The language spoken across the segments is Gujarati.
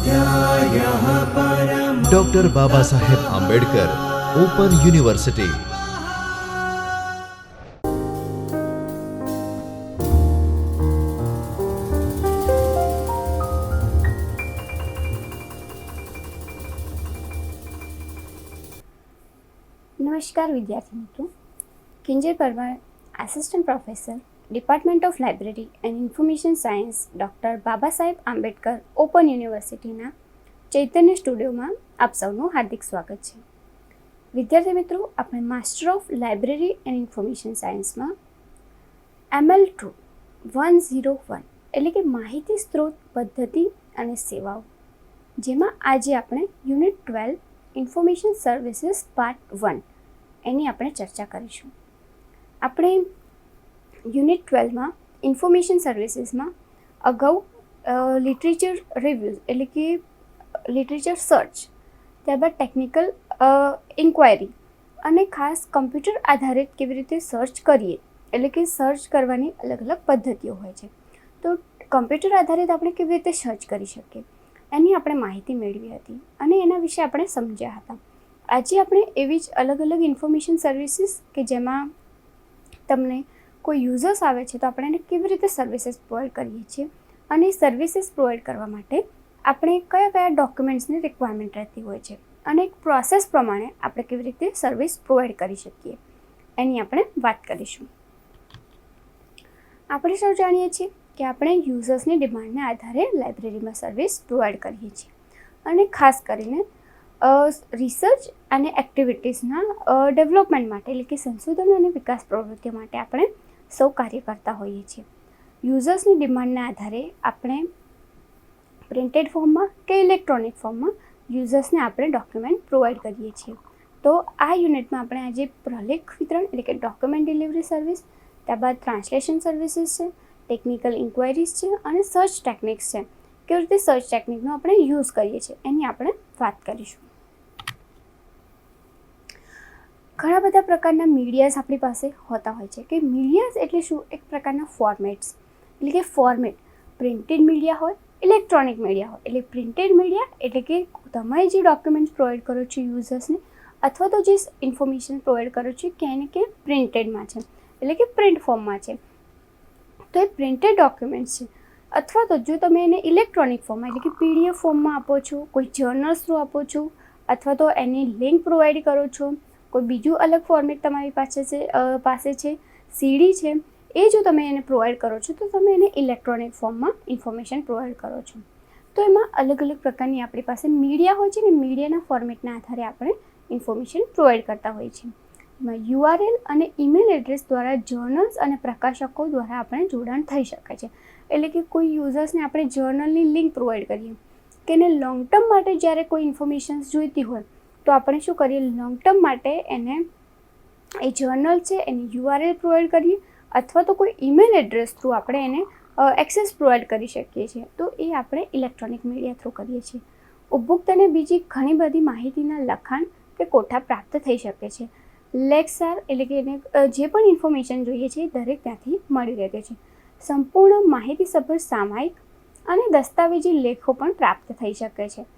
स्वाध्यायः परमः। Doctor Baba Saheb Ambedkar open university. નમસ્કાર વિદ્યાર્થી મિત્રો, Kinjal Parmar, assistant professor, department of library and information science, doctor Baba Saheb Ambedkar open યુનિવર્સિટીના ચૈતન્ય સ્ટુડિયોમાં આપ સૌનું હાર્દિક સ્વાગત છે. વિદ્યાર્થી મિત્રો, આપણે master of library and information સાયન્સમાં ML2 101 એટલે કે માહિતી સ્ત્રોત પદ્ધતિ અને સેવાઓ, જેમાં આજે આપણે યુનિટ 12 ઇન્ફોર્મેશન સર્વિસીસ પાર્ટ 1 એની આપણે ચર્ચા કરીશું. આપણે યુનિટ 12માં ઇન્ફોર્મેશન સર્વિસીસમાં અગાઉ લિટરેચર રિવ્યૂઝ એટલે કે લિટરેચર સર્ચ, ત્યારબાદ ટેકનિકલ ઇન્ક્વાયરી અને ખાસ કમ્પ્યુટર આધારિત કેવી રીતે સર્ચ કરીએ એટલે કે સર્ચ કરવાની અલગ અલગ પદ્ધતિઓ હોય છે. તો કમ્પ્યુટર આધારિત આપણે કેવી રીતે સર્ચ કરી શકીએ એની આપણે માહિતી મેળવી હતી અને એના વિશે આપણે સમજ્યા હતા. આજે આપણે એવી જ અલગ અલગ ઇન્ફોર્મેશન સર્વિસીસ કે જેમાં તમને કોઈ યુઝર્સ આવે છે તો આપણે એને કેવી રીતે સર્વિસીસ પ્રોવાઈડ કરીએ છીએ અને સર્વિસીસ પ્રોવાઈડ કરવા માટે આપણે કયા કયા ડોક્યુમેન્ટ્સની રિક્વાયરમેન્ટ રહેતી હોય છે અને એક પ્રોસેસ પ્રમાણે આપણે કેવી રીતે સર્વિસ પ્રોવાઈડ કરી શકીએ એની આપણે વાત કરીશું. આપણે સૌ જાણીએ છીએ કે આપણે યુઝર્સની ડિમાન્ડના આધારે લાઇબ્રેરીમાં સર્વિસ પ્રોવાઈડ કરીએ છીએ અને ખાસ કરીને રિસર્ચ અને એક્ટિવિટીઝના ડેવલપમેન્ટ માટે એટલે કે સંશોધન અને વિકાસ પ્રવૃત્તિઓ માટે આપણે સૌ કાર્ય કરતા હોઈએ છીએ. યુઝર્સની ડિમાન્ડના આધારે આપણે પ્રિન્ટેડ ફોર્મમાં કે ઇલેક્ટ્રોનિક ફોર્મમાં યુઝર્સને આપણે ડોક્યુમેન્ટ પ્રોવાઈડ કરીએ છીએ. તો આ યુનિટમાં આપણે આજે પ્રલેખ વિતરણ એટલે કે ડોક્યુમેન્ટ ડિલિવરી સર્વિસ, ત્યારબાદ ટ્રાન્સલેશન સર્વિસીસ છે, ટેકનિકલ ઇન્ક્વાયરીઝ છે અને સર્ચ ટેકનિક્સ છે, કેવી રીતે સર્ચ ટેકનિકનો આપણે યુઝ કરીએ છીએ એની આપણે વાત કરીશું. ઘણા બધા પ્રકારના મીડિયાઝ આપણી પાસે હોતા હોય છે કે મીડિયાઝ એટલે શું? એક પ્રકારના ફોર્મેટ્સ એટલે કે ફોર્મેટ પ્રિન્ટેડ મીડિયા હોય, ઇલેક્ટ્રોનિક મીડિયા હોય. એટલે પ્રિન્ટેડ મીડિયા એટલે કે તમે જે ડોક્યુમેન્ટ્સ પ્રોવાઈડ કરો છો યુઝર્સને અથવા તો જે ઇન્ફોર્મેશન પ્રોવાઈડ કરો છો કે એને કે પ્રિન્ટેડમાં છે એટલે કે પ્રિન્ટ ફોર્મમાં છે તો એ પ્રિન્ટેડ ડોક્યુમેન્ટ્સ છે. અથવા તો જો તમે એને ઇલેક્ટ્રોનિક ફોર્મમાં એટલે કે PDF ફોર્મમાં આપો છો, કોઈ જર્નલ્સ થ્રુ આપો છો અથવા તો એની લિંક પ્રોવાઈડ કરો છો, કોઈ બીજું અલગ ફોર્મેટ તમારી પાસે છે, CD છે, એ જો તમે એને પ્રોવાઈડ કરો છો તો તમે એને ઇલેક્ટ્રોનિક ફોર્મમાં ઇન્ફોર્મેશન પ્રોવાઈડ કરો છો. તો એમાં અલગ અલગ પ્રકારની આપણી પાસે મીડિયા હોય છે ને મીડિયાના ફોર્મેટના આધારે આપણે ઇન્ફોર્મેશન પ્રોવાઈડ કરતા હોઈએ છીએ. એમાં URL અને ઈમેલ એડ્રેસ દ્વારા જર્નલ્સ અને પ્રકાશકો દ્વારા આપણે જોડાણ થઈ શકે છે. એટલે કે કોઈ યુઝર્સને આપણે જર્નલની લિંક પ્રોવાઈડ કરીએ કે એને લોંગ ટર્મ માટે જ્યારે કોઈ ઇન્ફોર્મેશન્સ જોઈતી હોય તો આપણે શું કરીએ, લોંગ ટર્મ માટે એને એ જર્નલ છે એની URL પ્રોવાઈડ કરીએ અથવા તો કોઈ ઈમેલ એડ્રેસ થ્રુ આપણે એને એક્સેસ પ્રોવાઈડ કરી શકીએ છીએ. તો એ આપણે ઇલેક્ટ્રોનિક મીડિયા થ્રુ કરીએ છીએ. ઉપભોક્તાને બીજી ઘણી બધી માહિતીના લખાણ કે કોઠા પ્રાપ્ત થઈ શકે છે. લેક્ચર એટલે કે એને જે પણ ઇન્ફોર્મેશન જોઈએ છે એ દરેક ત્યાંથી મળી રહે છે. સંપૂર્ણ માહિતીસભર સામાયિક અને દસ્તાવેજી લેખો પણ પ્રાપ્ત થઈ શકે છે.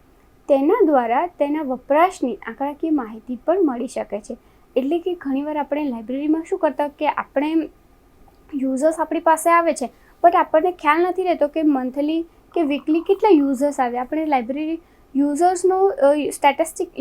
તેના દ્વારા તેના વપરાશની આંકડાકીય માહિતી પણ મળી શકે છે. એટલે કે ઘણીવાર આપણે લાઇબ્રેરીમાં શું કરતા કે આપણે યુઝર્સ આપણી પાસે આવે છે બટ આપણને ખ્યાલ નથી રહેતો કે મંથલી કે વીકલી કેટલા યુઝર્સ આવે. આપણે લાઇબ્રેરી યુઝર્સનો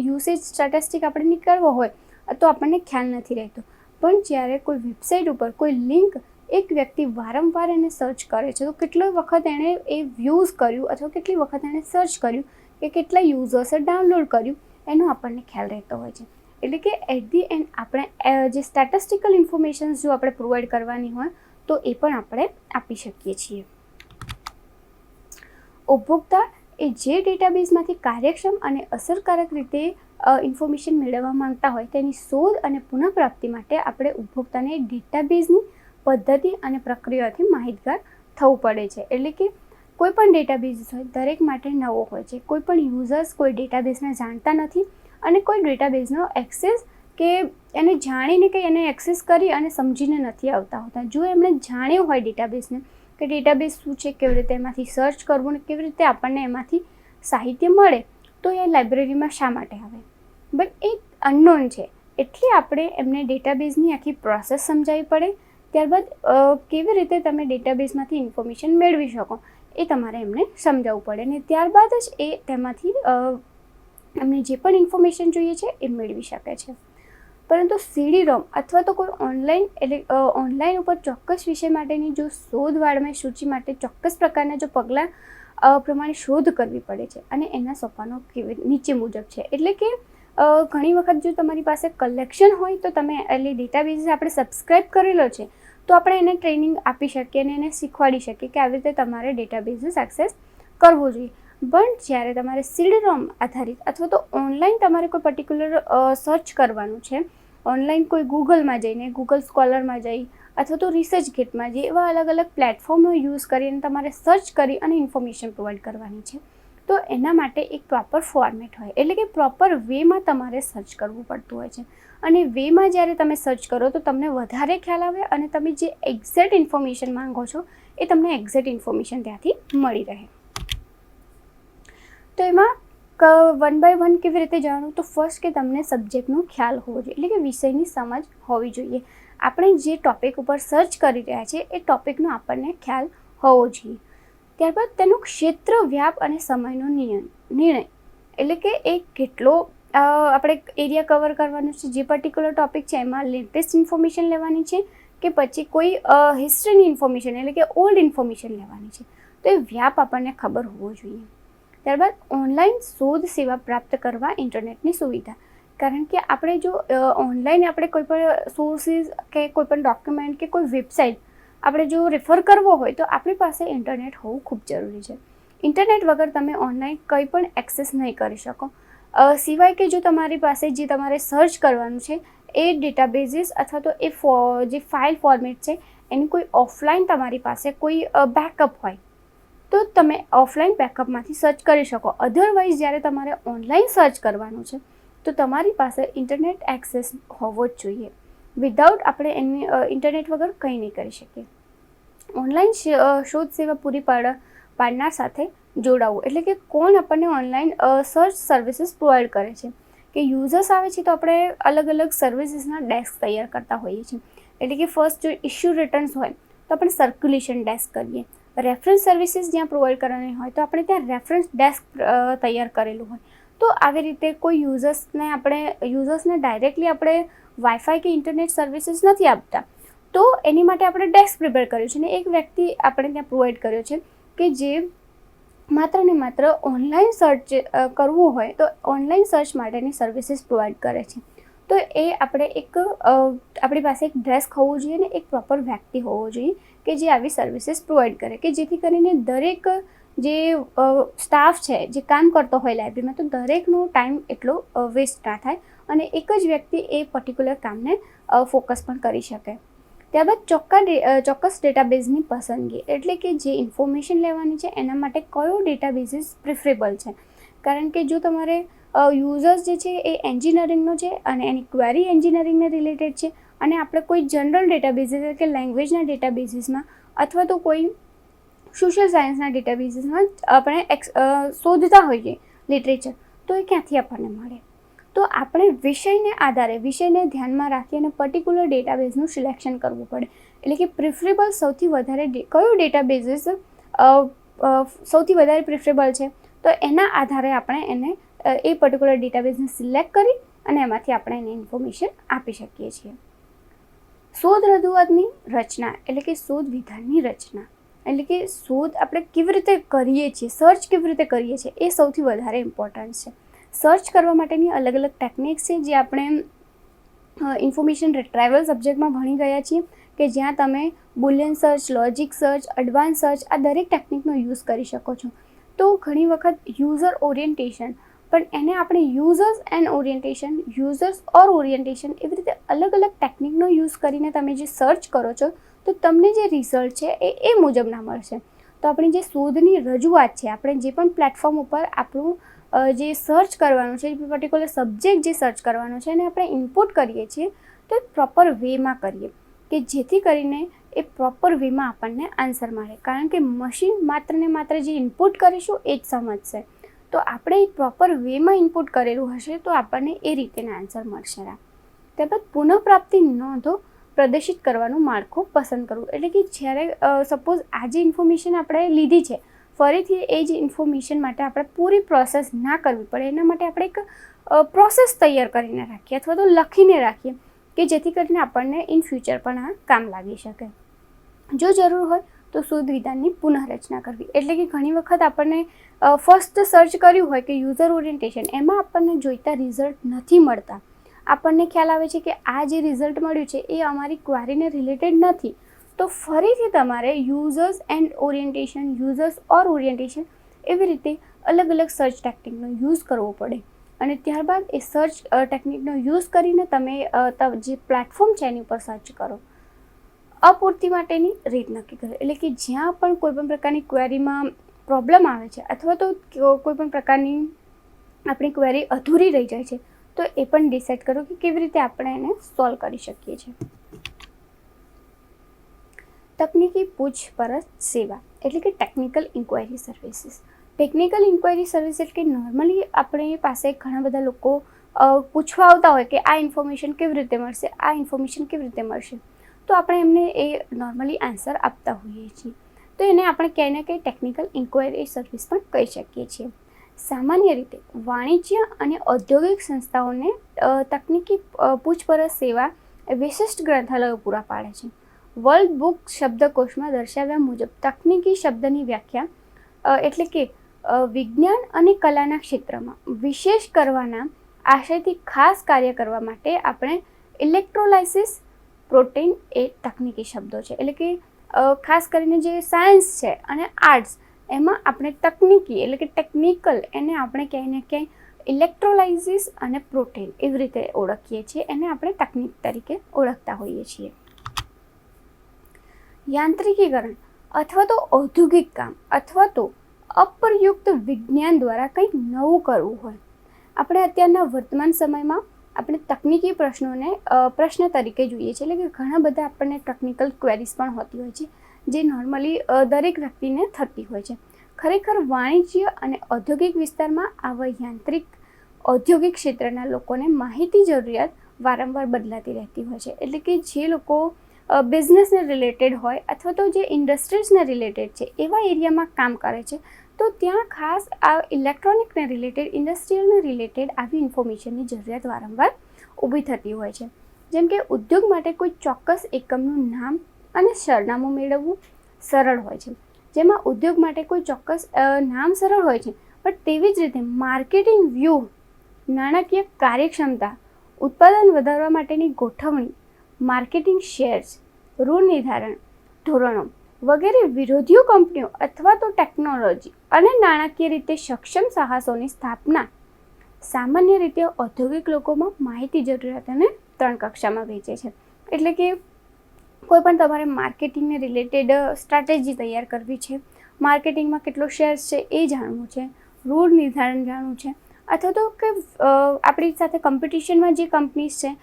યુસેજ સ્ટેટિસ્ટિક આપણે નીકળવો હોય તો આપણને ખ્યાલ નથી રહેતો. પણ જ્યારે કોઈ વેબસાઇટ ઉપર કોઈ લિંક એક વ્યક્તિ વારંવાર એને સર્ચ કરે છે તો કેટલો વખત એણે એ વ્યૂઝ કર્યું અથવા કેટલી વખત એણે સર્ચ કર્યું કે કેટલા યુઝર્સે ડાઉનલોડ કર્યું એનો આપણને ખ્યાલ રહેતો હોય છે. એટલે કે એટ ધી એન્ડ આપણે જે સ્ટેટિસ્ટિકલ ઇન્ફોર્મેશન્સ જો આપણે પ્રોવાઈડ કરવાની હોય તો એ પણ આપણે આપી શકીએ છીએ. ઉપભોક્તા એ જે ડેટાબેઝમાંથી કાર્યક્ષમ અને અસરકારક રીતે ઇન્ફોર્મેશન મેળવવા માંગતા હોય તેની શોધ અને પુનઃપ્રાપ્તિ માટે આપણે ઉપભોક્તાને ડેટાબેઝની પદ્ધતિ અને પ્રક્રિયાથી માહિતગાર થવું પડે છે. એટલે કે કોઈ પણ ડેટાબેઝ હોય દરેક માટે નવો હોય છે. કોઈ પણ યુઝર્સ કોઈ ડેટાબેઝને જાણતા નથી અને કોઈ ડેટાબેઝનો એક્સેસ કે એને જાણીને કે એને એક્સેસ કરી અને સમજીને નથી આવતા હોતા. જો એમણે જાણ્યું હોય ડેટાબેઝને કે ડેટાબેઝ શું છે, કેવી રીતે એમાંથી સર્ચ કરવું ને કેવી રીતે આપણને એમાંથી સાહિત્ય મળે તો એ લાઇબ્રેરીમાં શા માટે આવે, બટ એ અનનોન છે. એટલે આપણે એમને ડેટાબેઝની આખી પ્રોસેસ સમજાવવી પડે. ત્યારબાદ કેવી રીતે તમે ડેટાબેઝમાંથી ઇન્ફોર્મેશન મેળવી શકો એ તમારે એમને સમજાવવું પડે ને ત્યારબાદ જ એ તેમાંથી એમને જે પણ ઇન્ફોર્મેશન જોઈએ છે એ મેળવી શકે છે. પરંતુ CD-ROM અથવા તો કોઈ ઓનલાઈન ઉપર ચોક્કસ વિષય માટેની જો શોધ વાળમાં સૂચિ માટે ચોક્કસ પ્રકારના જો પગલાં પ્રમાણે શોધ કરવી પડે છે અને એના સોપાનો નીચે મુજબ છે. એટલે કે ઘણી વખત જો તમારી પાસે કલેક્શન હોય તો તમે એટલે ડેટાબેઝ આપણે સબસ્ક્રાઈબ કરેલો છે તો આપણે એને ટ્રેનિંગ આપી શકીએ અને એને શીખવાડી શકીએ કે આવી રીતે તમારે ડેટાબેઝીસ એક્સેસ કરવો જોઈએ. પણ જ્યારે તમારે CD-ROM આધારિત અથવા તો ઓનલાઈન તમારે કોઈ પર્ટિક્યુલર સર્ચ કરવાનું છે, ઓનલાઈન કોઈ ગૂગલમાં જઈને ગૂગલ સ્કોલરમાં જઈ અથવા તો રિસર્ચગેટમાં જઈ એવા અલગ અલગ પ્લેટફોર્મનો યુઝ કરીને તમારે સર્ચ કરી અને ઇન્ફોર્મેશન પ્રોવાઈડ કરવાની છે, તો એના માટે એક પ્રોપર ફોર્મેટ હોય, એટલે કે પ્રોપર વેમાં તમારે સર્ચ કરવું પડતું હોય છે. અને વેમાં જ્યારે તમે સર્ચ કરો તો તમને વધારે ખ્યાલ આવે અને તમે જે એક્ઝેક્ટ ઇન્ફોર્મેશન માંગો છો એ તમને એક્ઝેક્ટ ઇન્ફોર્મેશન ત્યાંથી મળી રહે. તો એમાં વન બાય વન કેવી રીતે જાણવું, તો ફર્સ્ટ કે તમને સબ્જેક્ટનો ખ્યાલ હોવો જોઈએ, એટલે કે વિષયની સમજ હોવી જોઈએ. આપણે જે ટૉપિક ઉપર સર્ચ કરી રહ્યા છીએ એ ટૉપિકનો આપણને ખ્યાલ હોવો જોઈએ. ત્યારબાદ તેનું ક્ષેત્ર, વ્યાપ અને સમયનો નિર્ણય, એટલે કે એ કેટલો આપણે એરિયા કવર કરવાનો છે, જે પર્ટિક્યુલર ટૉપિક છે એમાં લેટેસ્ટ ઇન્ફોર્મેશન લેવાની છે કે પછી કોઈ હિસ્ટ્રીની ઇન્ફોર્મેશન એટલે કે ઓલ્ડ ઇન્ફોર્મેશન લેવાની છે, તો એ વ્યાપ આપણને ખબર હોવો જોઈએ. ત્યારબાદ ઓનલાઈન શોધ સેવા પ્રાપ્ત કરવા ઇન્ટરનેટની સુવિધા, કારણ કે આપણે જો ઓનલાઈન આપણે કોઈ પણ સોર્સિસ કે કોઈ પણ ડોક્યુમેન્ટ કે કોઈ વેબસાઇટ આપણે જો રેફર કરવો હોય તો આપણી પાસે ઇન્ટરનેટ હોવું ખૂબ જરૂરી છે. ઇન્ટરનેટ વગર તમે ઓનલાઈન કંઈ પણ એક્સેસ નહીં કરી શકો, સિવાય કે જો તમારી પાસે જે તમારે સર્ચ કરવાનું છે એ ડેટાબેઝીસ અથવા તો એ જે ફાઇલ ફોર્મેટ છે એની કોઈ ઓફલાઈન તમારી પાસે કોઈ બેકઅપ હોય તો તમે ઓફલાઈન બેકઅપમાંથી સર્ચ કરી શકો. અધરવાઇઝ જ્યારે તમારે ઓનલાઈન સર્ચ કરવાનું છે તો તમારી પાસે ઇન્ટરનેટ એક્સેસ હોવો જ જોઈએ. વિધાઉટ આપણે એની ઇન્ટરનેટ વગર કંઈ નહીં કરી શકીએ. ઓનલાઈન શોધ સેવા પૂરી પાડનાર સાથે જોડાવવું, એટલે કે કોણ આપણને ઓનલાઈન સર્ચ સર્વિસીસ પ્રોવાઈડ કરે છે. કે યુઝર્સ આવે છે તો આપણે અલગ અલગ સર્વિસીસના ડેસ્ક તૈયાર કરતા હોઈએ છીએ. એટલે કે ફર્સ્ટ જો ઇશ્યુ રિટર્ન્સ હોય તો આપણે સર્ક્યુલેશન ડેસ્ક કરીએ. રેફરન્સ સર્વિસીસ જ્યાં પ્રોવાઈડ કરવાની હોય તો આપણે ત્યાં રેફરન્સ ડેસ્ક તૈયાર કરેલું હોય. તો આવી રીતે કોઈ યુઝર્સને ડાયરેક્ટલી આપણે વાઈફાઈ કે ઇન્ટરનેટ સર્વિસીસ નથી આપતા, તો એની માટે આપણે ડેસ્ક પ્રિપેર કર્યું છે અને એક વ્યક્તિ આપણે ત્યાં પ્રોવાઈડ કર્યો છે કે જે માત્ર ને માત્ર ઓનલાઈન સર્ચ કરવું હોય તો ઓનલાઈન સર્ચ માટેની સર્વિસીસ પ્રોવાઈડ કરે છે. તો એ આપણે આપણી પાસે એક ડેસ્ક હોવું જોઈએ અને એક પ્રોપર વ્યક્તિ હોવો જોઈએ કે જે આવી સર્વિસીસ પ્રોવાઈડ કરે, કે જેથી કરીને દરેક જે સ્ટાફ છે જે કામ કરતો હોય લાઇબ્રેરીમાં તો દરેકનો ટાઈમ એટલો વેસ્ટ ના થાય અને એક જ વ્યક્તિ એ પર્ટિક્યુલર કામને ફોકસ પણ કરી શકે. ત્યારબાદ ચોક્કસ ડેટાબેઝની પસંદગી, એટલે કે જે ઇન્ફોર્મેશન લેવાની છે એના માટે કયો ડેટાબેઝિસ પ્રિફરેબલ છે. કારણ કે જો તમારે યુઝર્સ જે છે એ એન્જિનિયરિંગનો છે અને એની ક્વેરી એન્જિનિયરિંગને રિલેટેડ છે અને આપણે કોઈ જનરલ ડેટાબેઝિસ કે લેંગ્વેજના ડેટાબેઝિસમાં અથવા તો કોઈ સોશિયલ સાયન્સના ડેટાબેઝિસમાં આપણે શોધતા હોઈએ લિટરેચર, તો એ ક્યાંથી આપણને મળે. તો આપણે વિષયને ધ્યાનમાં રાખી અને પર્ટિક્યુલર ડેટાબેઝનું સિલેક્શન કરવું પડે. એટલે કે પ્રિફરેબલ સૌથી વધારે કયો ડેટાબેઝિસ સૌથી વધારે પ્રિફરેબલ છે તો એના આધારે આપણે એને એ પર્ટિક્યુલર ડેટાબેઝને સિલેક્ટ કરી અને એમાંથી આપણે એને ઇન્ફોર્મેશન આપી શકીએ છીએ. શોધ રજૂઆતની રચના, એટલે કે શોધ વિધાનની રચના, એટલે કે શોધ આપણે કેવી રીતે કરીએ છીએ, સર્ચ કેવી રીતે કરીએ છીએ એ સૌથી વધારે ઇમ્પોર્ટન્ટ છે. સર્ચ કરવા માટેની અલગ અલગ ટેકનિક્સ છે જે આપણે ઇન્ફોર્મેશન રિટ્રાઈવલ સબ્જેક્ટમાં ભણી ગયા છીએ, કે જ્યાં તમે Boolean search, logic search, advance search આ દરેક ટેકનિકનો યુઝ કરી શકો છો. તો ઘણી વખત યુઝર ઓરિએન્ટેશન, પણ એને આપણે users and orientation, users or orientation એવી રીતે અલગ અલગ ટેકનિકનો યુઝ કરીને તમે જે સર્ચ કરો છો તો તમને જે રિઝલ્ટ છે એ મુજબના મળશે. તો આપણી જે શોધની રજૂઆત છે, આપણે જે પણ પ્લેટફોર્મ ઉપર આપણું જે સર્ચ કરવાનું છે, પર્ટિક્યુલર સબ્જેક્ટ જે સર્ચ કરવાનો છે એને આપણે ઇનપુટ કરીએ છીએ તો એક પ્રોપર વેમાં કરીએ કે જેથી કરીને એ પ્રોપર વેમાં આપણને આન્સર મળે. કારણ કે મશીન માત્ર ને માત્ર જે ઇનપુટ કરીશું એ જ સમજશે. તો આપણે પ્રોપર વેમાં ઇનપુટ કરેલું હશે તો આપણને એ રીતેના આન્સર મળશે. ત્યારબાદ પુનઃપ્રાપ્તિ નોંધો પ્રદર્શિત કરવાનું માળખું પસંદ કરવું. એટલે કે જ્યારે સપોઝ આ જે ઇન્ફોર્મેશન આપણે લીધી છે ફરીથી એ જ ઇન્ફોર્મેશન માટે આપણે પૂરી પ્રોસેસ ના કરવી પડે એના માટે આપણે એક પ્રોસેસ તૈયાર કરીને રાખીએ અથવા તો લખીને રાખીએ કે જેથી કરીને આપણને ઇન ફ્યુચર પણ આ કામ લાગી શકે. જો જરૂર હોય તો શોધ વિધાનની પુનઃરચના કરવી. એટલે કે ઘણી વખત આપણને ફર્સ્ટ સર્ચ કર્યું હોય કે યુઝર ઓરિએન્ટેશન, એમાં આપણને જોઈતા રિઝલ્ટ નથી મળતા. આપણને ખ્યાલ આવે છે કે આ જે રિઝલ્ટ મળ્યું છે એ અમારી ક્વેરીને રિલેટેડ નથી, તો ફરીથી તમારે users and orientation, users or orientation એવી રીતે અલગ અલગ સર્ચ ટેકનિકનો યુઝ કરવો પડે. અને ત્યારબાદ એ સર્ચ ટેકનિકનો યુઝ કરીને તમે જે પ્લેટફોર્મ છે એની ઉપર સર્ચ કરો. અપૂર્તિ માટેની રીત નક્કી કરો. એટલે કે જ્યાં પણ કોઈપણ પ્રકારની ક્વેરીમાં પ્રોબ્લેમ આવે છે અથવા તો કોઈપણ પ્રકારની આપણી ક્વેરી અધૂરી રહી જાય છે તો એ પણ ડિસાઇડ કરો કે કેવી રીતે આપણે એને સોલ્વ કરી શકીએ છીએ. તકનીકી પૂછપરછ સેવા એટલે કે technical inquiry services. Technical inquiry service એટલે કે નોર્મલી આપણી પાસે ઘણા બધા લોકો પૂછવા આવતા હોય કે આ ઇન્ફોર્મેશન કેવી રીતે મળશે, આ ઇન્ફોર્મેશન કેવી રીતે મળશે, તો આપણે એમને એ નોર્મલી આન્સર આપતા હોઈએ છીએ. તો એને આપણે ક્યાંય ને ક્યાંય ટેકનિકલ ઇન્ક્વાયરી સર્વિસ પણ કહી શકીએ છીએ. સામાન્ય રીતે વાણિજ્ય અને ઔદ્યોગિક સંસ્થાઓને તકનીકી પૂછપરછ સેવા વિશિષ્ટ ગ્રંથાલયો પૂરા પાડે છે. વર્લ્ડ બુક શબ્દકોશમાં દર્શાવ્યા મુજબ તકનીકી શબ્દની વ્યાખ્યા એટલે કે વિજ્ઞાન અને કલાના ક્ષેત્રમાં વિશેષ કરવાના આશયથી ખાસ કાર્ય કરવા માટે આપણે ઇલેક્ટ્રોલાઇસિસ પ્રોટીન એ તકનીકી શબ્દો છે. એટલે કે ખાસ કરીને જે સાયન્સ છે અને આર્ટ્સ એમાં આપણે તકનીકી એટલે કે ટેકનિકલ એને આપણે ક્યાંય ને ક્યાંય ઇલેક્ટ્રોલાઇસિસ અને પ્રોટીન એવી રીતે ઓળખીએ છીએ. એને આપણે તકનીક તરીકે ઓળખતા હોઈએ છીએ. યાંત્રિકીકરણ અથવા તો ઔદ્યોગિક કામ અથવા તો અપ્રયુક્ત વિજ્ઞાન દ્વારા કંઈક નવું કરવું હોય. આપણે અત્યારના વર્તમાન સમયમાં આપણે તકનીકી પ્રશ્નોને પ્રશ્ન તરીકે જોઈએ છીએ. એટલે કે ઘણા બધા આપણને ટેકનિકલ ક્વેરીઝ પણ હોતી હોય છે જે નોર્મલી દરેક વ્યક્તિને થતી હોય છે. ખરેખર વાણિજ્ય અને ઔદ્યોગિક વિસ્તારમાં આવા યાંત્રિક ઔદ્યોગિક ક્ષેત્રના લોકોને માહિતી જરૂરિયાત વારંવાર બદલાતી રહેતી હોય છે. એટલે કે જે લોકો બિઝનેસને રિલેટેડ હોય અથવા તો જે ઇન્ડસ્ટ્રીઝને રિલેટેડ છે એવા એરિયામાં કામ કરે છે તો ત્યાં ખાસ આ ઇલેક્ટ્રોનિકને રિલેટેડ, ઇન્ડસ્ટ્રીયલને રિલેટેડ આવી ઇન્ફોર્મેશનની જરૂરિયાત વારંવાર ઊભી થતી હોય છે. જેમ કે ઉદ્યોગ માટે કોઈ ચોક્કસ એકમનું નામ અને સરનામું મેળવવું સરળ હોય છે. જેમાં ઉદ્યોગ માટે કોઈ ચોક્કસ નામ સરળ હોય છે, પણ તેવી જ રીતે માર્કેટિંગ વ્યૂહ, નાણાકીય કાર્યક્ષમતા, ઉત્પાદન વધારવા માટેની ગોઠવણી, માર્કેટિંગ શેર્સ, ઋણ નિર્ધારણ ધોરણો વગેરે વિરોધીઓ કંપનીઓ અથવા તો ટેકનોલોજી અને નાણાકીય રીતે સક્ષમ સાહસોની સ્થાપના સામાન્ય રીતે ઔદ્યોગિક લોકોમાં માહિતી જરૂરિયાતોને 3 કક્ષામાં વહેંચે છે. એટલે કે કોઈ પણ તમારે માર્કેટિંગને રિલેટેડ સ્ટ્રેટેજી તૈયાર કરવી છે, માર્કેટિંગમાં કેટલો શેર્સ છે એ જાણવું છે, ઋણ નિર્ધારણ જાણવું છે, અથવા તો કે આપણી સાથે કોમ્પિટિશનમાં જે કંપનીઝ છે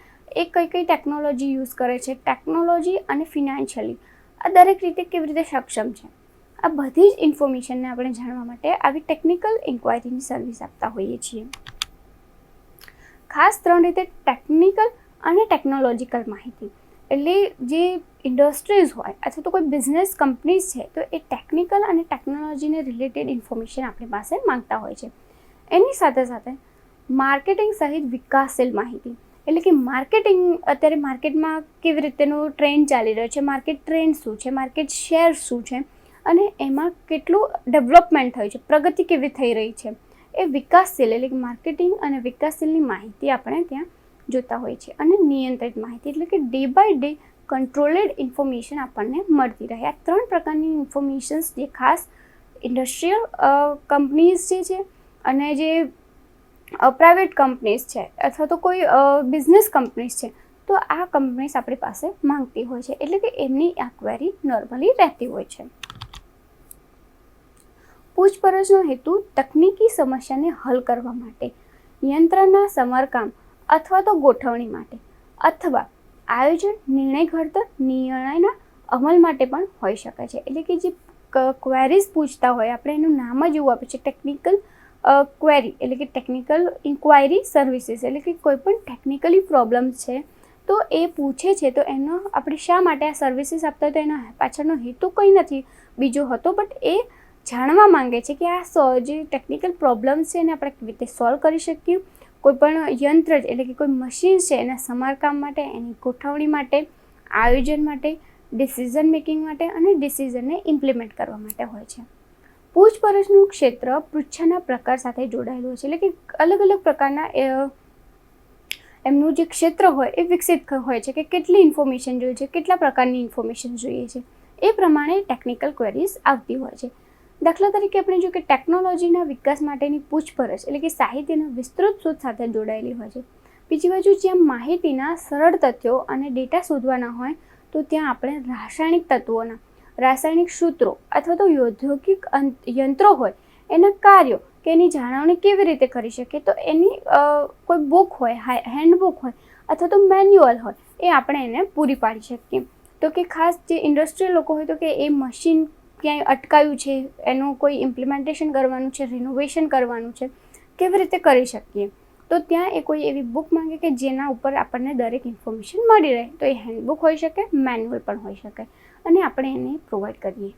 એ કઈ કઈ ટેકનોલોજી યુઝ કરે છે, ટેકનોલોજી અને ફિનાન્શિયલી આ દરેક રીતે કેવી રીતે સક્ષમ છે, આ બધી જ ઇન્ફોર્મેશનને આપણે જાણવા માટે આવી ટેકનિકલ ઇન્ક્વાયરીની સર્વિસ આપતા હોઈએ છીએ. ખાસ 3 રીતે ટેકનિકલ અને ટેકનોલોજીકલ માહિતી. એટલે જે ઇન્ડસ્ટ્રીઝ હોય અથવા તો કોઈ બિઝનેસ કંપનીઝ છે તો એ ટેકનિકલ અને ટેકનોલોજીને રિલેટેડ ઇન્ફોર્મેશન આપણી પાસે માંગતા હોય છે. એની સાથે સાથે માર્કેટિંગ સહિત વિકાસશીલ માહિતી. એટલે કે માર્કેટિંગ અત્યારે માર્કેટમાં કેવી રીતેનું ટ્રેન્ડ ચાલી રહ્યો છે, માર્કેટ ટ્રેન્ડ શું છે, માર્કેટ શેર શું છે અને એમાં કેટલું ડેવલપમેન્ટ થયું છે, પ્રગતિ કેવી થઈ રહી છે, એ વિકાસશીલ એટલે કે માર્કેટિંગ અને વિકાસશીલની માહિતી આપણે ત્યાં જોતા હોય છે. અને નિયંત્રિત માહિતી એટલે કે ડે બાય ડે કંટ્રોલેડ ઇન્ફોર્મેશન આપણને મળતી રહે. આ 3 પ્રકારની ઇન્ફોર્મેશન્સ જે ખાસ ઇન્ડસ્ટ્રીયલ કંપનીઝ જે છે અને જે પ્રાઇવેટ કંપનીઝ છે અથવા તો કોઈ બિઝનેસ કંપનીઝ છે તો આ કંપનીઝ આપણી પાસે માંગતી હોય છે. એટલે કે એમની આ ક્વેરી નોર્મલી રહેતી હોય છે. પૂછપરછનો હેતુ તકનીકી સમસ્યાને હલ કરવા માટે, યંત્રના સમારકામ અથવા તો ગોઠવણી માટે અથવા આયોજન, નિર્ણય ઘડતર, નિર્ણયના અમલ માટે પણ હોઈ શકે છે. એટલે કે જે ક્વેરીઝ પૂછતા હોય આપણે એનું નામ જ એવું આપે છે ટેકનિકલ ક્વેરી એટલે કે ટેકનિકલ ઇન્ક્વાયરી સર્વિસીસ એટલે કે કોઈ પણ ટેકનિકલી પ્રોબ્લેમ છે તો એ પૂછે છે, તો એનો આપણે શા માટે આ સર્વિસીસ આપતા હોય તો એના પાછળનો હેતુ કંઈ નથી બીજો હતો, બટ એ જાણવા માંગે છે કે આ જે ટેકનિકલ પ્રોબ્લેમ્સ છે એને આપણે કેવી રીતે સોલ્વ કરી શકીએ. કોઈ પણ યંત્ર એટલે કે કોઈ મશીન છે એના સમારકામ માટે, એની ગોઠવણી માટે, આયોજન માટે, ડિસિઝન મેકિંગ માટે અને ડિસિઝનને ઇમ્પ્લિમેન્ટ કરવા માટે હોય છે. પૂછપરછનું ક્ષેત્ર પૃચ્છાના પ્રકાર સાથે જોડાયેલું છે, એટલે કે અલગ અલગ પ્રકારના એમનું જે ક્ષેત્ર હોય એ વિકસિત હોય છે કે કેટલી ઇન્ફોર્મેશન જોઈએ છે, કેટલા પ્રકારની ઇન્ફોર્મેશન જોઈએ છે, એ પ્રમાણે ટેકનિકલ ક્વેરીઝ આવતી હોય છે. દાખલા તરીકે આપણે જો કે ટેકનોલોજીના વિકાસ માટેની પૂછપરછ એટલે કે સાહિત્યના વિસ્તૃત શોધ સાથે જોડાયેલી હોય છે. બીજી બાજુ જ્યાં માહિતીના સરળ તથ્યો અને ડેટા શોધવાના હોય તો ત્યાં આપણે રાસાયણિક તત્વોના રાસાયણિક સૂત્રો અથવા તો ઔદ્યોગિક યંત્રો હોય એના કાર્યો કે એની જાળવણી કેવી રીતે કરી શકીએ, તો એની કોઈ બુક હોય, હેન્ડબુક હોય અથવા તો મેન્યુઅલ હોય એ આપણે એને પૂરી પાડી શકીએ. તો કે ખાસ જે ઇન્ડસ્ટ્રીયલ લોકો હોય તો કે એ મશીન ક્યાંય અટકાયું છે, એનું કોઈ ઇમ્પ્લિમેન્ટેશન કરવાનું છે, રિનોવેશન કરવાનું છે, કેવી રીતે કરી શકીએ, તો ત્યાં એ કોઈ એવી બુક માંગે કે જેના ઉપર આપણને દરેક ઇન્ફોર્મેશન મળી રહે. તો એ હેન્ડબુક હોઈ શકે, મેન્યુઅલ પણ હોઈ શકે અને આપણે એને પ્રોવાઈડ કરીએ.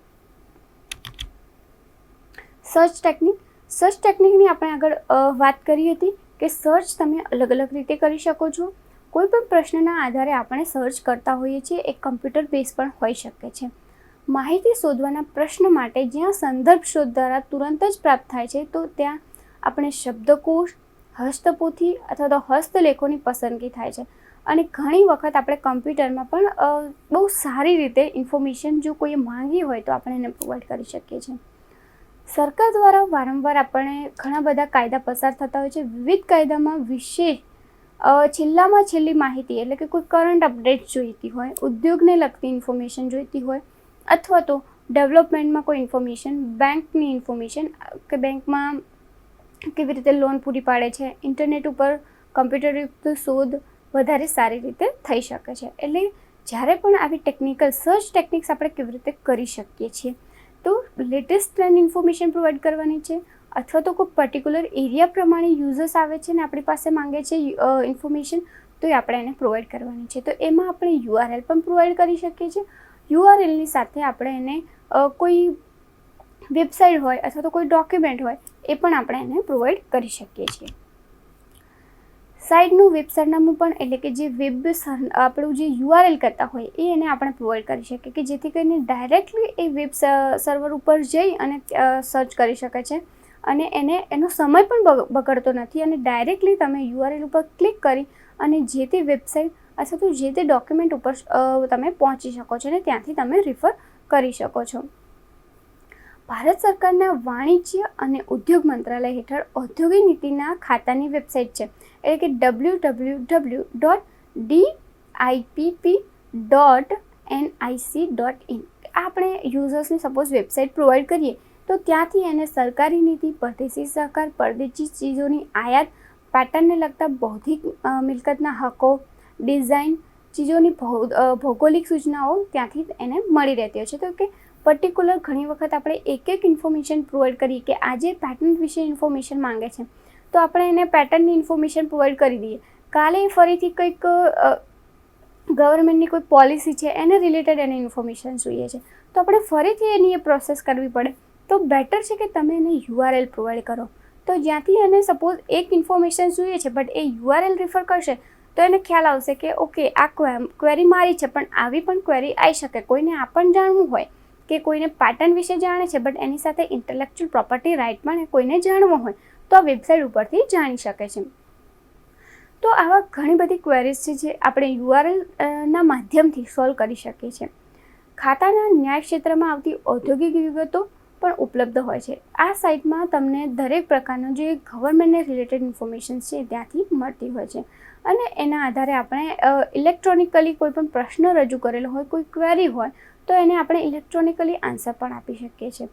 સર્ચ ટેકનિકની આપણે આગળ વાત કરી હતી કે સર્ચ તમે અલગ અલગ રીતે કરી શકો છો. કોઈ પણ પ્રશ્નના આધારે આપણે સર્ચ કરતા હોઈએ છીએ, એક કમ્પ્યુટર બેઝ પણ હોઈ શકે છે. માહિતી શોધવાના પ્રશ્ન માટે જ્યાં સંદર્ભ શોધ દ્વારા તુરંત જ પ્રાપ્ત થાય છે તો ત્યાં આપણે શબ્દકોશ, હસ્તપોથી અથવા તો હસ્તલેખોની પસંદગી થાય છે. અને ઘણી વખત આપણે કમ્પ્યુટરમાં પણ બહુ સારી રીતે ઇન્ફોર્મેશન જો કોઈએ માંગી હોય તો આપણે એને પ્રોવાઈડ કરી શકીએ છીએ. સરકાર દ્વારા વારંવાર આપણે ઘણા બધા કાયદા પસાર થતા હોય છે. વિવિધ કાયદામાં વિશેષ છેલ્લામાં છેલ્લી માહિતી એટલે કે કોઈ કરંટ અપડેટ જોઈતી હોય, ઉદ્યોગને લગતી ઇન્ફોર્મેશન જોઈતી હોય અથવા તો ડેવલપમેન્ટમાં કોઈ ઇન્ફોર્મેશન, બેંકની ઇન્ફોર્મેશન કે બેંકમાં કેવી રીતે લોન પૂરી પાડે છે, ઇન્ટરનેટ ઉપર કમ્પ્યુટરયુક્ત શોધ વધારે સારી રીતે થઈ શકે છે. એટલે જ્યારે પણ આવી ટેકનિકલ સર્ચ ટેકનિક્સ આપણે કેવી રીતે કરી શકીએ છીએ, તો લેટેસ્ટ ટ્રેન્ડ ઇન્ફોર્મેશન પ્રોવાઈડ કરવાની છે અથવા તો કોઈ પર્ટિક્યુલર એરિયા પ્રમાણે યુઝર્સ આવે છે ને આપણી પાસે માંગે છે ઇન્ફોર્મેશન, તો એ આપણે એને પ્રોવાઈડ કરવાની છે. તો એમાં આપણે URL પણ પ્રોવાઈડ કરી શકીએ છીએ. URLની સાથે આપણે એને કોઈ વેબસાઇટ હોય અથવા તો કોઈ ડોક્યુમેન્ટ હોય એ પણ આપણે એને પ્રોવાઈડ કરી શકીએ છીએ. સાઇટનું વેબ સરનામું પણ એટલે કે જે વેબ આપણું જે URL કરતા હોય એ એને આપણે પ્રોવાઈડ કરી શકીએ કે જેથી કરીને ડાયરેક્ટલી એ વેબ સર્વર ઉપર જઈ અને સર્ચ કરી શકે છે અને એનો સમય પણ બગડતો નથી અને ડાયરેક્ટલી તમે URL ઉપર ક્લિક કરી અને જે તે વેબસાઇટ અથવા તો જે તે ડોક્યુમેન્ટ ઉપર તમે પહોંચી શકો છો અને ત્યાંથી તમે રિફર કરી શકો છો. ભારત સરકારના વાણિજ્ય અને ઉદ્યોગ મંત્રાલય હેઠળ ઔદ્યોગિક નીતિના ખાતાની વેબસાઇટ છે, એટલે કે www.dipp.nic.in. આપણે યુઝર્સને સપોઝ વેબસાઇટ પ્રોવાઈડ કરીએ તો ત્યાંથી એને સરકારી નીતિ, પરદેશી સહકાર, પરદેશી ચીજોની આયાત, પેટર્નને લગતા બૌદ્ધિક મિલકતના હકો, ડિઝાઇન, ચીજોની ભૌગોલિક સૂચનાઓ ત્યાંથી એને મળી રહેતી હોય છે. તો કે પર્ટિક્યુલર ઘણી વખત આપણે એક ઇન્ફોર્મેશન પ્રોવાઈડ કરીએ કે આજે પેટર્ન વિશે ઇન્ફોર્મેશન માંગે છે તો આપણે એને પેટર્નની ઇન્ફોર્મેશન પ્રોવાઈડ કરી દઈએ. કાલે ફરીથી કંઈક ગવર્મેન્ટની કોઈ પોલિસી છે એને રિલેટેડ એને ઇન્ફોર્મેશન જોઈએ છે તો આપણે ફરીથી એની એ પ્રોસેસ કરવી પડે. તો બેટર છે કે તમે એને URL પ્રોવાઈડ કરો. તો જ્યાંથી એને સપોઝ એક ઇન્ફોર્મેશન જોઈએ છે બટ એ URL રિફર કરશે તો એને ખ્યાલ આવશે કે ઓકે આ ક્વેરી મારી છે પણ આવી પણ ક્વેરી આવી શકે. કોઈને આ પણ જાણવું હોય કે કોઈને પેટર્ન વિશે જાણે છે બટ એની સાથે ઇન્ટેલેક્ચુઅલ પ્રોપર્ટી રાઇટ પણ કોઈને જાણવો હોય તો આ વેબસાઇટ ઉપરથી જાણી શકે છે. તો આવા ઘણી બધી ક્વેરીઝ છે જે આપણે URLના માધ્યમથી સોલ્વ કરી શકીએ છીએ. ખાતાના ન્યાય ક્ષેત્રમાં આવતી ઔદ્યોગિક વિગતો પણ ઉપલબ્ધ હોય છે. આ સાઇટમાં તમને દરેક પ્રકારનો જે ગવર્મેન્ટને રિલેટેડ ઇન્ફોર્મેશન છે ત્યાંથી મળતી હોય છે અને એના આધારે આપણે ઇલેક્ટ્રોનિકલી કોઈ પણ પ્રશ્ન રજૂ કરેલો હોય, કોઈ ક્વેરી હોય તો એને આપણે ઇલેક્ટ્રોનિકલી આન્સર પણ આપી શકીએ છીએ.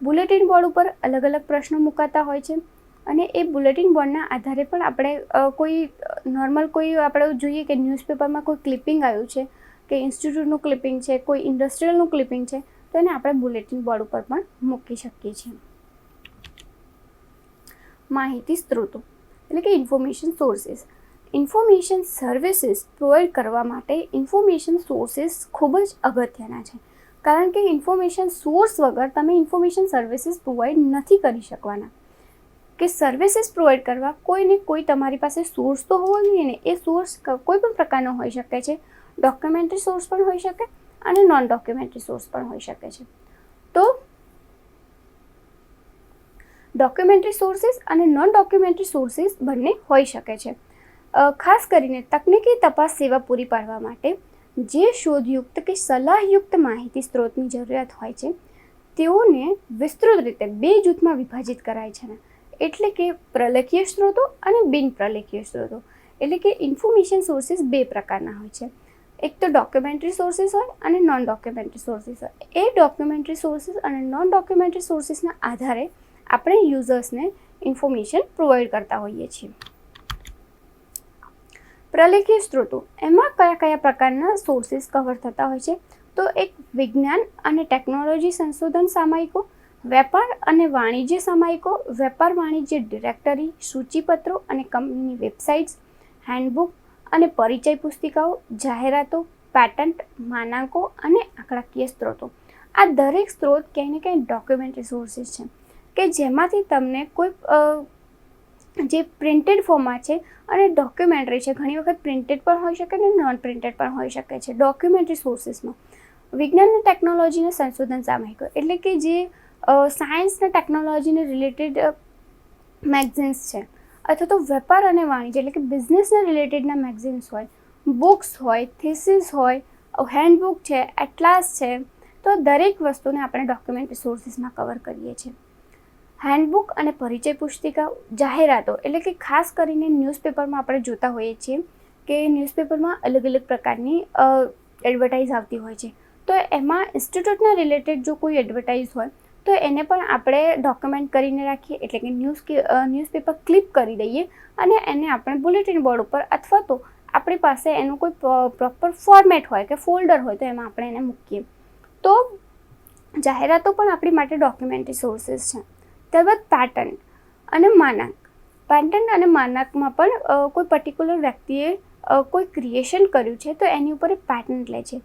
બુલેટિન બોર્ડ ઉપર અલગ અલગ પ્રશ્નો મુકાતા હોય છે અને એ બુલેટિન બોર્ડના આધારે પણ આપણે કોઈ નોર્મલ કોઈ આપણે જોઈએ કે ન્યૂઝપેપરમાં કોઈ ક્લિપિંગ આવ્યું છે કે ઇન્સ્ટિટ્યૂટનું ક્લિપિંગ છે, કોઈ ઇન્ડસ્ટ્રીયલનું ક્લિપિંગ છે તો એને આપણે બુલેટિન બોર્ડ ઉપર પણ મૂકી શકીએ છીએ. માહિતી સ્ત્રોતો એટલે કે information sources. Information services provide કરવા માટે ઇન્ફોર્મેશન સોર્સિસ ખૂબ જ અગત્યના છે, કારણ કે ઇન્ફોર્મેશન સોર્સ વગર તમે ઇન્ફોર્મેશન સર્વિસીસ પ્રોવાઈડ નથી કરી શકવાના. કે સર્વિસીસ પ્રોવાઈડ કરવા કોઈને કોઈ તમારી પાસે સોર્સ તો હોવો જોઈએ ને. એ સોર્સ કોઈ પણ પ્રકારનો હોઈ શકે છે. ડોક્યુમેન્ટરી સોર્સ પણ હોઈ શકે અને નોન ડોક્યુમેન્ટરી સોર્સ પણ હોઈ શકે છે. તો ડોક્યુમેન્ટરી સોર્સિસ અને નોન ડોક્યુમેન્ટરી સોર્સિસ બંને હોઈ શકે છે. ખાસ કરીને તકનીકી તપાસ સેવા પૂરી પાડવા માટે જે શોધયુક્ત કે સલાહયુક્ત માહિતી સ્ત્રોતની જરૂરિયાત હોય છે તેઓને વિસ્તૃત રીતે 2 જૂથમાં વિભાજિત કરાય છે ને, એટલે કે પ્રલેખીય સ્ત્રોતો અને બિન પ્રલેખીય સ્ત્રોતો. એટલે કે ઇન્ફોર્મેશન સોર્સિસ 2 પ્રકારના હોય છે. એક તો ડોક્યુમેન્ટરી સોર્સિસ હોય અને નોન ડોક્યુમેન્ટરી સોર્સિસ હોય. એ ડોક્યુમેન્ટરી સોર્સિસ અને નોન ડોક્યુમેન્ટરી સોર્સિસના આધારે આપણે યુઝર્સને ઇન્ફોર્મેશન પ્રોવાઈડ કરતા હોઈએ છીએ. પ્રલેખીય સ્ત્રોતો એમાં કયા કયા પ્રકારના સોર્સિસ કવર થતા હોય છે? તો એક વિજ્ઞાન અને ટેકનોલોજી સંશોધન સામયિકો, વેપાર અને વાણિજ્ય સામયિકો, વેપાર વાણિજ્ય ડિરેક્ટરી, સૂચિપત્રો અને કંપનીની વેબસાઇટ્સ, હેન્ડબુક અને પરિચય પુસ્તિકાઓ, જાહેરાતો, પેટન્ટ, માનાંકો અને આંકડાકીય સ્ત્રોતો. આ દરેક સ્ત્રોત ક્યાંય ને ક્યાંય ડોક્યુમેન્ટરી સોર્સિસ છે કે જેમાંથી તમને કોઈ જે પ્રિન્ટેડ ફોર્મમાં છે અને ડોક્યુમેન્ટરી છે. ઘણી વખત પ્રિન્ટેડ પણ હોઈ શકે અને નોન પ્રિન્ટેડ પણ હોઈ શકે છે. ડોક્યુમેન્ટરી સોર્સિસમાં વિજ્ઞાન અને ટેકનોલોજીના સંશોધન સામયિકો એટલે કે જે સાયન્સ અને ટેકનોલોજીને રિલેટેડ મેગઝિન્સ છે, અથવા તો વેપાર અને વાણિજ્ય એટલે કે બિઝનેસને રિલેટેડના મેગઝિન્સ હોય, બુક્સ હોય, થીસીસ હોય, હેન્ડબુક છે, એટલાસ છે. તો દરેક વસ્તુને આપણે ડોક્યુમેન્ટરી સોર્સિસમાં કવર કરીએ છીએ. હેન્ડબુક અને પરિચય પુસ્તિકા, જાહેરાતો એટલે કે ખાસ કરીને ન્યૂઝપેપરમાં આપણે જોતા હોઈએ છીએ કે ન્યૂઝપેપરમાં અલગ અલગ પ્રકારની એડવર્ટાઇઝ આવતી હોય છે. તો એમાં ઇન્સ્ટિટ્યૂટના રિલેટેડ જો કોઈ એડવર્ટાઇઝ હોય તો એને પણ આપણે ડોક્યુમેન્ટ કરીને રાખીએ, એટલે કે ન્યૂઝપેપર ક્લિપ કરી દઈએ અને એને આપણે બુલેટિન બોર્ડ ઉપર અથવા તો આપણી પાસે એનું કોઈ પ્રોપર ફોર્મેટ હોય કે ફોલ્ડર હોય તો એમાં આપણે એને મૂકીએ. તો જાહેરાતો પણ આપણી માટે ડોક્યુમેન્ટરી સોર્સિસ છે. ત્યારબાદ પેટન્ટ અને માનાંક. પેટન્ટ અને માનાંકમાં પણ કોઈ પર્ટિક્યુલર વ્યક્તિએ કોઈ ક્રિએશન કર્યું છે તો એની ઉપર એ પેટન્ટ લે છે.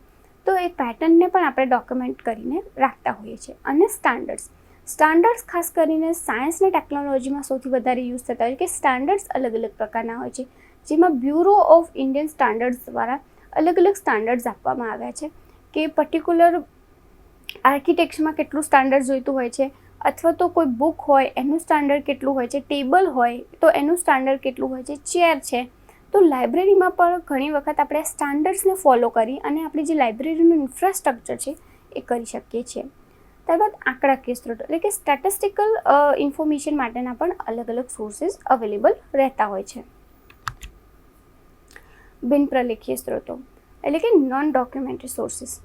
તો એ પેટન્ટને પણ આપણે ડોક્યુમેન્ટ કરીને રાખતા હોઈએ છીએ. અને સ્ટાન્ડર્ડ્સ ખાસ કરીને સાયન્સ અને ટેકનોલોજીમાં સૌથી વધારે યુઝ થતા હોય છે. કે સ્ટાન્ડર્ડ્સ અલગ અલગ પ્રકારના હોય છે, જેમાં બ્યુરો ઓફ ઇન્ડિયન સ્ટાન્ડર્ડ્સ દ્વારા અલગ અલગ સ્ટાન્ડર્ડ્સ આપવામાં આવ્યા છે કે પર્ટિક્યુલર આર્કિટેક્ચરમાં કેટલું સ્ટાન્ડર્ડ જોઈતું હોય છે, અથવા તો કોઈ બુક હોય એનું સ્ટાન્ડર્ડ કેટલું હોય છે, ટેબલ હોય તો એનું સ્ટાન્ડર્ડ કેટલું હોય છે, ચેર છે. તો લાઇબ્રેરીમાં પણ ઘણી વખત આપણે સ્ટાન્ડર્ડ્સને ફોલો કરી અને આપણી જે લાઇબ્રેરીનું ઇન્ફ્રાસ્ટ્રક્ચર છે એ કરી શકીએ છીએ. ત્યારબાદ આંકડાકીય સ્ત્રોતો એટલે કે સ્ટેટિસ્ટિકલ ઇન્ફોર્મેશન માટેના પણ અલગ અલગ સોર્સિસ અવેલેબલ રહેતા હોય છે. બિન પ્રલેખીય સ્ત્રોતો એટલે કે non documentary sources.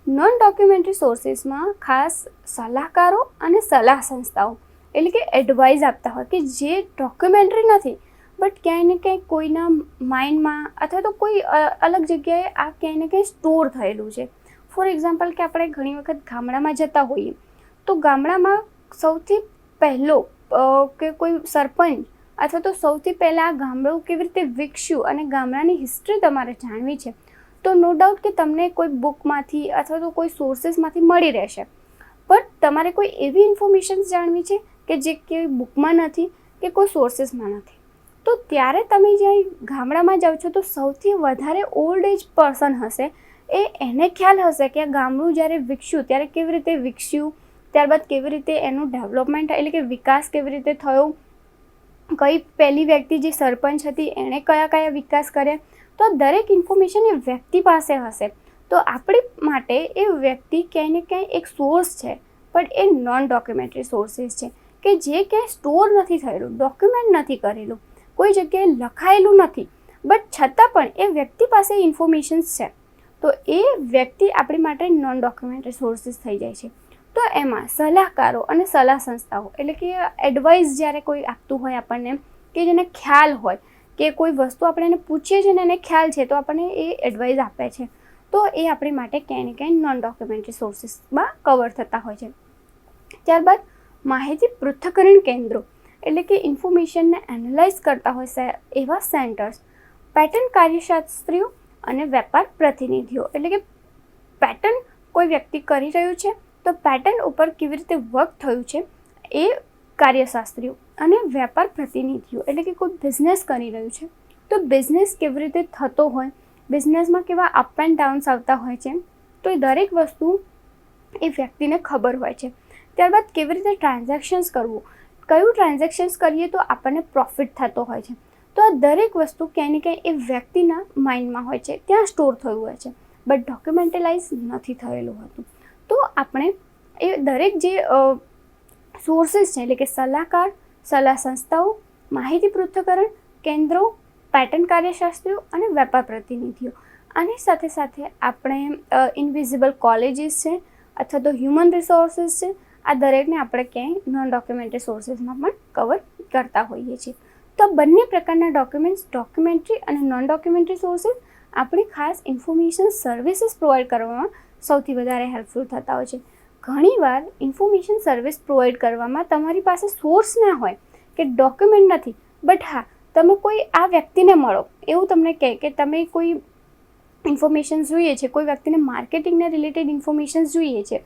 Non documentary સોર્સિસમાં ખાસ સલાહકારો અને સલાહ સંસ્થાઓ એટલે કે એડવાઇસ આપતા હોય કે જે ડોક્યુમેન્ટરી નથી બટ ક્યાંય ને ક્યાંય કોઈના માઇન્ડમાં અથવા તો કોઈ અલગ જગ્યાએ આ ક્યાંય ને ક્યાંય સ્ટોર થયેલું છે. ફોર એક્ઝામ્પલ કે આપણે ઘણી વખત ગામડામાં જતા હોઈએ તો ગામડામાં સૌથી પહેલો કે કોઈ સરપંચ અથવા તો સૌથી પહેલાં આ ગામડું કેવી રીતે વિકસ્યું અને ગામડાની હિસ્ટ્રી તમારે જાણવી છે તો નો ડાઉટ કે તમને કોઈ બુકમાંથી અથવા તો કોઈ સોર્સિસમાંથી મળી રહેશે. બટ તમારે કોઈ એવી ઇન્ફોર્મેશન જાણવી છે કે જે કોઈ બુકમાં નથી કે કોઈ સોર્સિસમાં નથી. તો ત્યારે તમે જ્યારે ગામડામાં જાઓ છો તો સૌથી વધારે ઓલ્ડ એજ પર્સન હશે એને ખ્યાલ હશે કે આ ગામડું જ્યારે વિકસ્યું ત્યારે કેવી રીતે વિકસ્યું, ત્યારબાદ કેવી રીતે એનું ડેવલપમેન્ટ એટલે કે વિકાસ કેવી રીતે થયો, કઈ પહેલી વ્યક્તિ જે સરપંચ હતી એણે કયા કયા વિકાસ કર્યા. તો દરેક ઇન્ફોર્મેશન એ વ્યક્તિ પાસે હશે. તો આપણી માટે એ વ્યક્તિ ક્યાંય ને ક્યાંય એક સોર્સ છે, પણ એ નોન ડોક્યુમેન્ટરી સોર્સિસ છે કે જે ક્યાંય સ્ટોર નથી થયેલું, ડોક્યુમેન્ટ નથી કરેલું, કોઈ જગ્યાએ લખાયેલું નથી, બટ છતાં પણ એ વ્યક્તિ પાસે ઇન્ફોર્મેશન્સ છે. તો એ વ્યક્તિ આપણી માટે નોન ડોક્યુમેન્ટરી સોર્સિસ થઈ જાય છે. તો એમાં સલાહકારો અને સલાહ સંસ્થાઓ એટલે કે એડવાઇસ જ્યારે કોઈ આપતું હોય આપણને કે જેને ખ્યાલ હોય કે કોઈ વસ્તુ આપણે એને પૂછીએ છીએ ને એને ખ્યાલ છે તો આપણને એ એડવાઇસ આપે છે, તો એ આપણી માટે ક્યાંય ને ક્યાંય નોન ડોક્યુમેન્ટરી સોર્સિસમાં કવર થતા હોય છે. ત્યારબાદ માહિતી પૃથ્થકરણ કેન્દ્રો એટલે કે ઇન્ફોર્મેશનને એનાલાઇઝ કરતા હોય એવા સેન્ટર્સ, પેટર્ન કાર્યશાસ્ત્રીઓ અને વેપાર પ્રતિનિધિઓ. એટલે કે પેટર્ન કોઈ વ્યક્તિ કરી રહ્યું છે તો પેટર્ન ઉપર કેવી રીતે વર્ક થયું છે એ કાર્યશાસ્ત્રીઓ, અને વેપાર પ્રતિનિધિઓ એટલે કે કોઈ બિઝનેસ કરી રહ્યું છે તો બિઝનેસ કેવી રીતે થતો હોય, બિઝનેસમાં કેવા અપ એન્ડ ડાઉન્સ આવતા હોય છે, તો એ દરેક વસ્તુ એ વ્યક્તિને ખબર હોય છે. ત્યારબાદ કેવી રીતે ટ્રાન્ઝેક્શન્સ કરવું, કયું ટ્રાન્ઝેક્શન્સ કરીએ તો આપણને પ્રોફિટ થતો હોય છે, તો આ દરેક વસ્તુ ક્યાંય ને ક્યાંય એ વ્યક્તિના માઇન્ડમાં હોય છે, ત્યાં સ્ટોર થયું હોય છે, બટ ડોક્યુમેન્ટલાઇઝ નથી થયેલું હોતું. તો આપણે એ દરેક જે સોર્સિસ છે એટલે કે સલાહકાર, સલાહ સંસ્થાઓ, માહિતી પૃથ્થકરણ કેન્દ્રો, પેટર્ન કાર્યશાસ્ત્રીઓ અને વેપાર પ્રતિનિધિઓ, આની સાથે સાથે આપણે ઇનવિઝિબલ કોલેજીસ છે અથવા તો હ્યુમન રિસોર્સિસ છે, આ દરેકને આપણે ક્યાંય નોન ડોક્યુમેન્ટરી સોર્સિસમાં પણ કવર કરતા હોઈએ છીએ. તો બંને પ્રકારના ડોક્યુમેન્ટ્સ, ડોક્યુમેન્ટરી અને નોન ડોક્યુમેન્ટરી સોર્સિસ આપણી ખાસ ઇન્ફોર્મેશન સર્વિસીસ પ્રોવાઈડ કરવામાં સૌથી વધારે હેલ્પફુલ થતા હોય છે. ઘણીવાર ઇન્ફોર્મેશન સર્વિસ પ્રોવાઈડ કરવામાં તમારી પાસે સોર્સ ના હોય કે ડોક્યુમેન્ટ નથી, બટ હા તમે કોઈ આ વ્યક્તિને મળો, એવું તમને કહે કે તમે કોઈ ઇન્ફોર્મેશન જોઈએ છે, કોઈ વ્યક્તિને માર્કેટિંગને રિલેટેડ ઇન્ફોર્મેશન જોઈએ છે,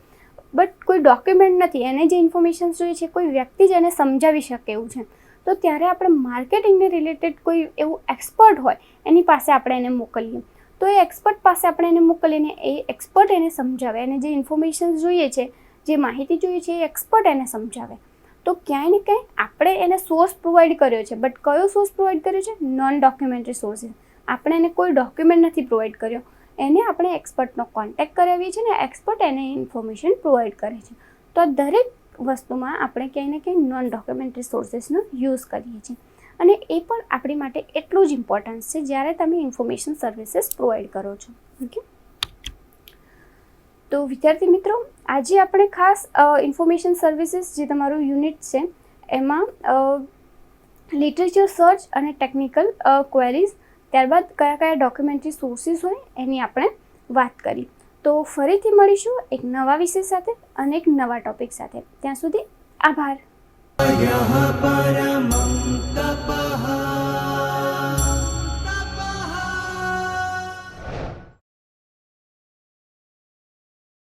બટ કોઈ ડોક્યુમેન્ટ નથી, એને જે ઇન્ફોર્મેશન જોઈએ છે કોઈ વ્યક્તિ જ એને સમજાવી શકે એવું છે, તો ત્યારે આપણે માર્કેટિંગને રિલેટેડ કોઈ એવું એક્સપર્ટ હોય એની પાસે આપણે એને મોકલીએ. તો એ એક્સપર્ટ પાસે આપણે એને મોકલીને એ એક્સપર્ટ એને સમજાવે, એને જે ઇન્ફોર્મેશન જોઈએ છે, જે માહિતી જોઈએ છે એ એક્સપર્ટ એને સમજાવે. તો ક્યાંય ને ક્યાંય આપણે એને સોર્સ પ્રોવાઈડ કર્યો છે, બટ કયો સોર્સ પ્રોવાઈડ કર્યો છે? Non documentary sources. આપણે એને કોઈ ડોક્યુમેન્ટ નથી પ્રોવાઈડ કર્યો, એને આપણે એક્સપર્ટનો કોન્ટેક્ટ કરાવીએ છીએ ને એક્સપર્ટ એને ઇન્ફોર્મેશન પ્રોવાઈડ કરે છે. તો આ દરેક વસ્તુમાં આપણે ક્યાંય ને ક્યાંય નોન ડોક્યુમેન્ટરી સોર્સિસનો યુઝ કરીએ છીએ, અને એ પણ આપણી માટે એટલું જ ઇમ્પોર્ટન્સ છે જ્યારે તમે ઇન્ફોર્મેશન સર્વિસીસ પ્રોવાઈડ કરો છો. ઓકે, તો વિદ્યાર્થી મિત્રો, આજે આપણે ખાસ ઇન્ફોર્મેશન સર્વિસીસ જે તમારું યુનિટ છે એમાં લિટરેચર સર્ચ અને ટેકનિકલ ક્વેરીઝ, ત્યારબાદ કયા કયા ડોક્યુમેન્ટરી સોર્સિસ હોય એની આપણે વાત કરી. તો ફરીથી મળીશું એક નવા વિષય સાથે અને એક નવા ટોપિક સાથે. ત્યાં સુધી આભાર.